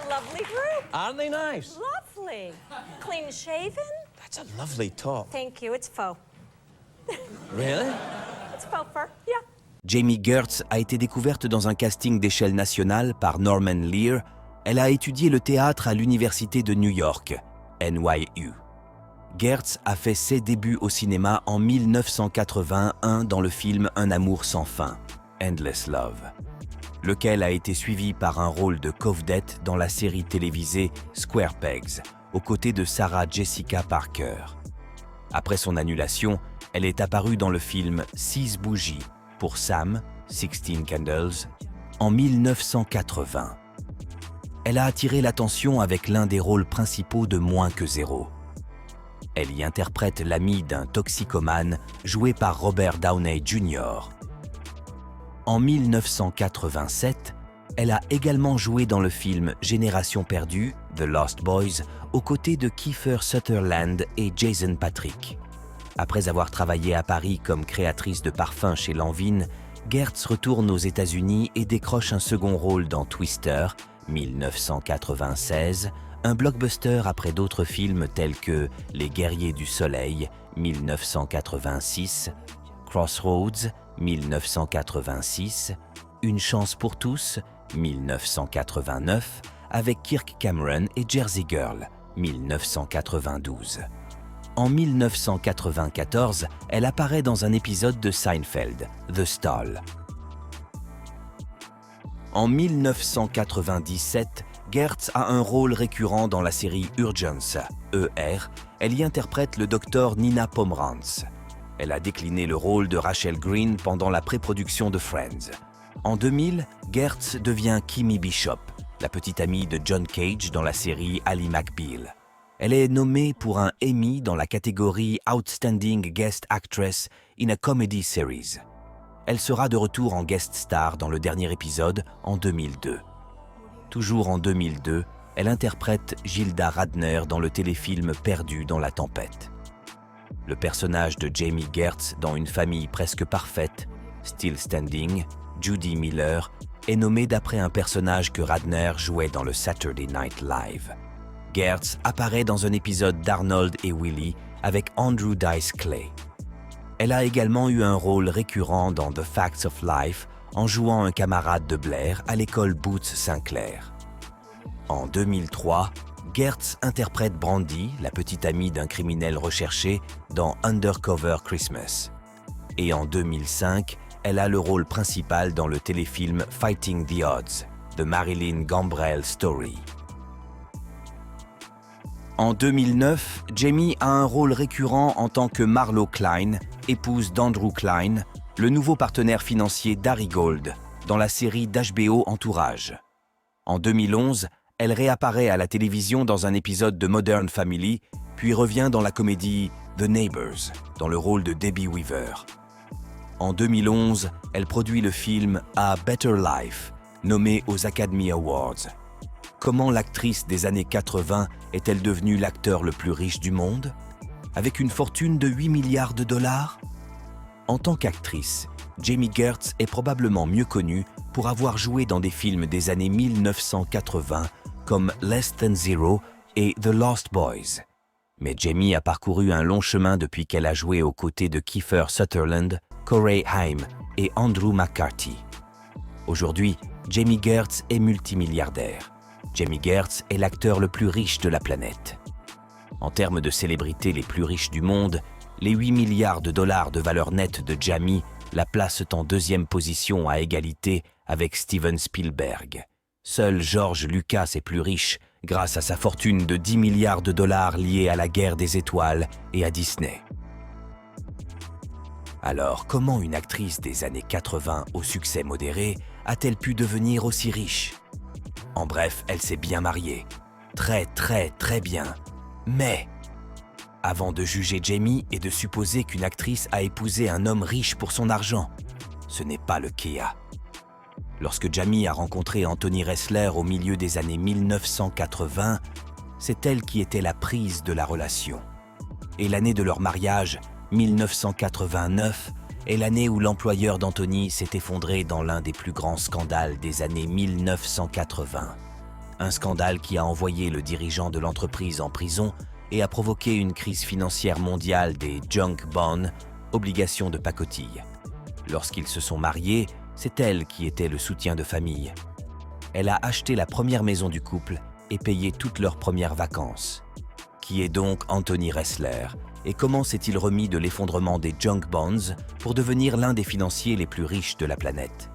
a lovely group. Aren't they nice? Lovely. Clean shaven? That's a lovely top. Thank you. It's faux. Really? It's faux fur. Yeah. Jamie Gertz a été découverte dans un casting d'échelle nationale par Norman Lear. Elle a étudié le théâtre à l'Université de New York, NYU. Gertz a fait ses débuts au cinéma en 1981 dans le film Un amour sans fin, Endless Love, lequel a été suivi par un rôle de Covdette dans la série télévisée Square Pegs, aux côtés de Sarah Jessica Parker. Après son annulation, elle est apparue dans le film 6 bougies pour Sam, 16 Candles, en 1980. Elle a attiré l'attention avec l'un des rôles principaux de Moins que zéro. Elle y interprète l'amie d'un toxicomane joué par Robert Downey Jr. En 1987, elle a également joué dans le film Génération perdue, The Lost Boys, aux côtés de Kiefer Sutherland et Jason Patric. Après avoir travaillé à Paris comme créatrice de parfums chez Lanvin, Gertz retourne aux États-Unis et décroche un second rôle dans Twister, 1996, un blockbuster après d'autres films tels que Les Guerriers du Soleil, 1986, Crossroads, 1986, Une chance pour tous, 1989, avec Kirk Cameron et Jersey Girl, 1992. En 1994, elle apparaît dans un épisode de Seinfeld, The Stall. En 1997, Gertz a un rôle récurrent dans la série Urgence, ER. Elle y interprète le docteur Nina Pomerantz. Elle a décliné le rôle de Rachel Green pendant la pré-production de Friends. En 2000, Gertz devient Kimmy Bishop, la petite amie de John Cage dans la série Ally McBeal. Elle est nommée pour un Emmy dans la catégorie Outstanding Guest Actress in a Comedy Series. Elle sera de retour en guest star dans le dernier épisode en 2002. Toujours en 2002, elle interprète Gilda Radner dans le téléfilm Perdu dans la tempête. Le personnage de Jamie Gertz dans Une famille presque parfaite, Still Standing, Judy Miller, est nommé d'après un personnage que Radner jouait dans le Saturday Night Live. Gertz apparaît dans un épisode d'Arnold et Willie avec Andrew Dice Clay. Elle a également eu un rôle récurrent dans The Facts of Life en jouant un camarade de Blair à l'école Boots Sinclair. En 2003, Gertz interprète Brandy, la petite amie d'un criminel recherché, dans Undercover Christmas. Et en 2005, elle a le rôle principal dans le téléfilm Fighting the Odds, The Marilyn Gambrell Story. En 2009, Jamie a un rôle récurrent en tant que Marlo Klein, épouse d'Andrew Klein, le nouveau partenaire financier d'Ari Gold, dans la série d'HBO Entourage. En 2011, elle réapparaît à la télévision dans un épisode de Modern Family, puis revient dans la comédie The Neighbors, dans le rôle de Debbie Weaver. En 2011, elle produit le film A Better Life, nommé aux Academy Awards. Comment l'actrice des années 80 est-elle devenue l'acteur le plus riche du monde? Avec une fortune de 8 milliards de dollars? En tant qu'actrice, Jamie Gertz est probablement mieux connue pour avoir joué dans des films des années 1980 comme Less Than Zero et The Lost Boys. Mais Jamie a parcouru un long chemin depuis qu'elle a joué aux côtés de Kiefer Sutherland, Corey Haim et Andrew McCarthy. Aujourd'hui, Jamie Gertz est multimilliardaire. Jamie Gertz est l'acteur le plus riche de la planète. En termes de célébrités les plus riches du monde, les 8 milliards de dollars de valeur nette de Jamie la placent en deuxième position à égalité avec Steven Spielberg. Seul George Lucas est plus riche grâce à sa fortune de 10 milliards de dollars liée à la guerre des étoiles et à Disney. Alors, comment une actrice des années 80 au succès modéré a-t-elle pu devenir aussi riche? En bref, elle s'est bien mariée. Très bien. Mais, avant de juger Jamie et de supposer qu'une actrice a épousé un homme riche pour son argent, ce n'est pas le cas. Lorsque Jamie a rencontré Anthony Ressler au milieu des années 1980, c'est elle qui était la prise de la relation. Et l'année de leur mariage, 1989, est l'année où l'employeur d'Anthony s'est effondré dans l'un des plus grands scandales des années 1980. Un scandale qui a envoyé le dirigeant de l'entreprise en prison et a provoqué une crise financière mondiale des junk bonds, obligations de pacotille. Lorsqu'ils se sont mariés, c'est elle qui était le soutien de famille. Elle a acheté la première maison du couple et payé toutes leurs premières vacances. Qui est donc Anthony Ressler et comment s'est-il remis de l'effondrement des junk bonds pour devenir l'un des financiers les plus riches de la planète?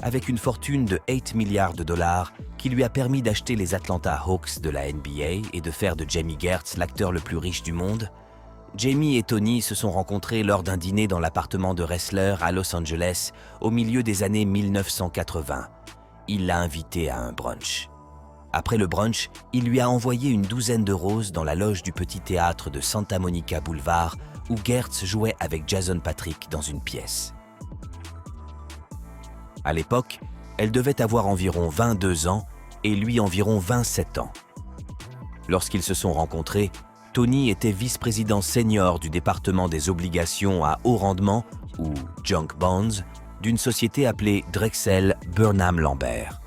Avec une fortune de 8 milliards de dollars qui lui a permis d'acheter les Atlanta Hawks de la NBA et de faire de Jamie Gertz l'acteur le plus riche du monde, Jamie et Tony se sont rencontrés lors d'un dîner dans l'appartement de Ressler à Los Angeles au milieu des années 1980. Il l'a invité à un brunch. Après le brunch, il lui a envoyé une douzaine de roses dans la loge du petit théâtre de Santa Monica Boulevard où Gertz jouait avec Jason Patric dans une pièce. À l'époque, elle devait avoir environ 22 ans et lui environ 27 ans. Lorsqu'ils se sont rencontrés, Tony était vice-président senior du département des obligations à haut rendement, ou junk bonds, d'une société appelée Drexel Burnham Lambert.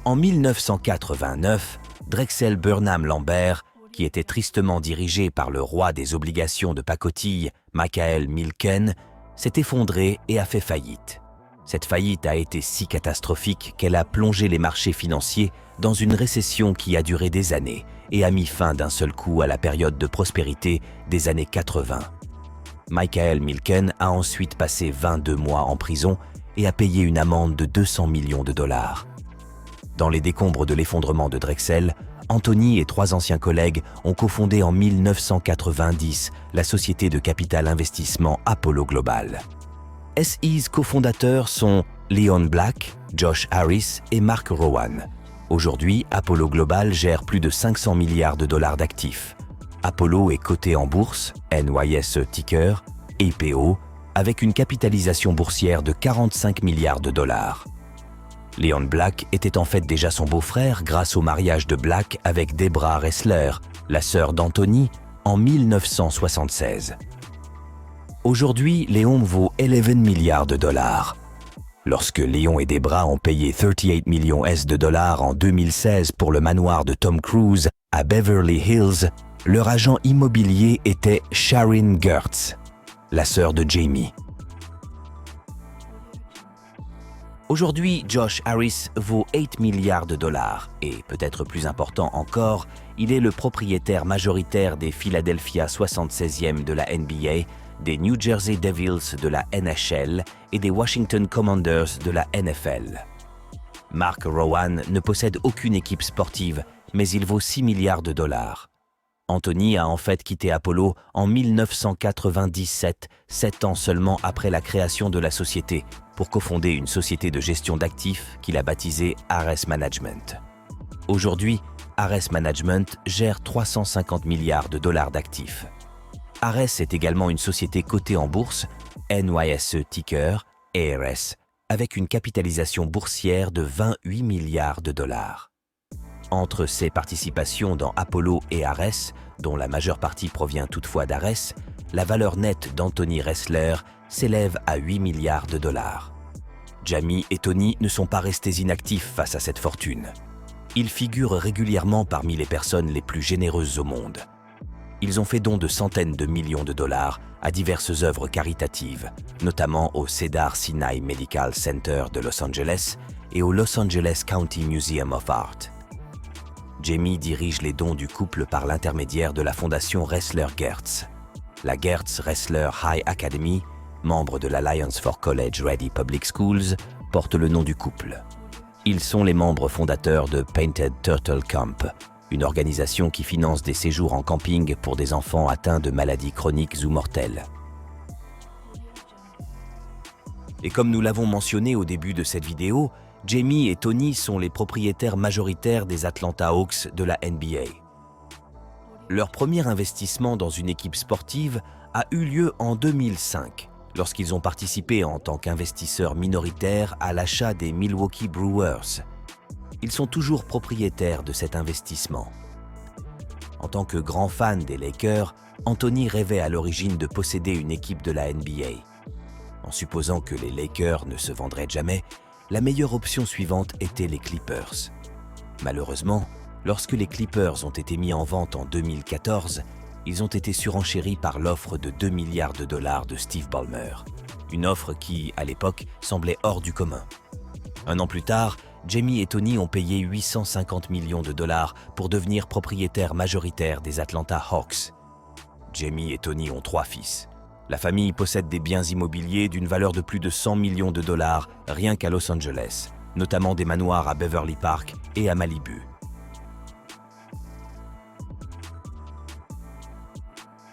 En 1989, Drexel Burnham Lambert, qui était tristement dirigé par le roi des obligations de pacotille, Michael Milken, s'est effondré et a fait faillite. Cette faillite a été si catastrophique qu'elle a plongé les marchés financiers dans une récession qui a duré des années et a mis fin d'un seul coup à la période de prospérité des années 80. Michael Milken a ensuite passé 22 mois en prison et a payé une amende de 200 millions de dollars. Dans les décombres de l'effondrement de Drexel, Anthony et 3 anciens collègues ont cofondé en 1990 la société de capital investissement Apollo Global. SE's cofondateurs sont Leon Black, Josh Harris et Mark Rowan. Aujourd'hui, Apollo Global gère plus de 500 milliards de dollars d'actifs. Apollo est coté en bourse, NYSE ticker, APO, avec une capitalisation boursière de 45 milliards de dollars. Leon Black était en fait déjà son beau-frère grâce au mariage de Black avec Debra Ressler, la sœur d'Anthony, en 1976. Aujourd'hui, Léon vaut 11 milliards de dollars. Lorsque Léon et Debra ont payé 38 millions de dollars en 2016 pour le manoir de Tom Cruise à Beverly Hills, leur agent immobilier était Sharon Gertz, la sœur de Jamie. Aujourd'hui, Josh Harris vaut 8 milliards de dollars et, peut-être plus important encore, il est le propriétaire majoritaire des Philadelphia 76e de la NBA, des New Jersey Devils de la NHL et des Washington Commanders de la NFL. Mark Rowan ne possède aucune équipe sportive, mais il vaut 6 milliards de dollars. Anthony a en fait quitté Apollo en 1997, 7 ans seulement après la création de la société, pour cofonder une société de gestion d'actifs qu'il a baptisée Ares Management. Aujourd'hui, Ares Management gère 350 milliards de dollars d'actifs. Ares est également une société cotée en bourse, NYSE ticker, ARS, avec une capitalisation boursière de 28 milliards de dollars. Entre ses participations dans Apollo et Ares, dont la majeure partie provient toutefois d'Ares, la valeur nette d'Anthony Ressler s'élève à 8 milliards de dollars. Jamie et Tony ne sont pas restés inactifs face à cette fortune. Ils figurent régulièrement parmi les personnes les plus généreuses au monde. Ils ont fait don de centaines de millions de dollars à diverses œuvres caritatives, notamment au Cedar Sinai Medical Center de Los Angeles et au Los Angeles County Museum of Art. Jamie dirige les dons du couple par l'intermédiaire de la fondation Ressler-Gertz. La Gertz-Ressler High Academy, membre de l'Alliance for College Ready Public Schools, porte le nom du couple. Ils sont les membres fondateurs de Painted Turtle Camp, une organisation qui finance des séjours en camping pour des enfants atteints de maladies chroniques ou mortelles. Et comme nous l'avons mentionné au début de cette vidéo, Jamie et Tony sont les propriétaires majoritaires des Atlanta Hawks de la NBA. Leur premier investissement dans une équipe sportive a eu lieu en 2005, lorsqu'ils ont participé en tant qu'investisseurs minoritaires à l'achat des Milwaukee Brewers. Ils sont toujours propriétaires de cet investissement. En tant que grand fan des Lakers, Anthony rêvait à l'origine de posséder une équipe de la NBA. En supposant que les Lakers ne se vendraient jamais, la meilleure option suivante était les Clippers. Malheureusement, lorsque les Clippers ont été mis en vente en 2014, ils ont été surenchéris par l'offre de 2 milliards de dollars de Steve Ballmer. Une offre qui, à l'époque, semblait hors du commun. Un an plus tard, Jamie et Tony ont payé 850 millions de dollars pour devenir propriétaires majoritaires des Atlanta Hawks. Jamie et Tony ont 3 fils. La famille possède des biens immobiliers d'une valeur de plus de 100 millions de dollars rien qu'à Los Angeles, notamment des manoirs à Beverly Park et à Malibu.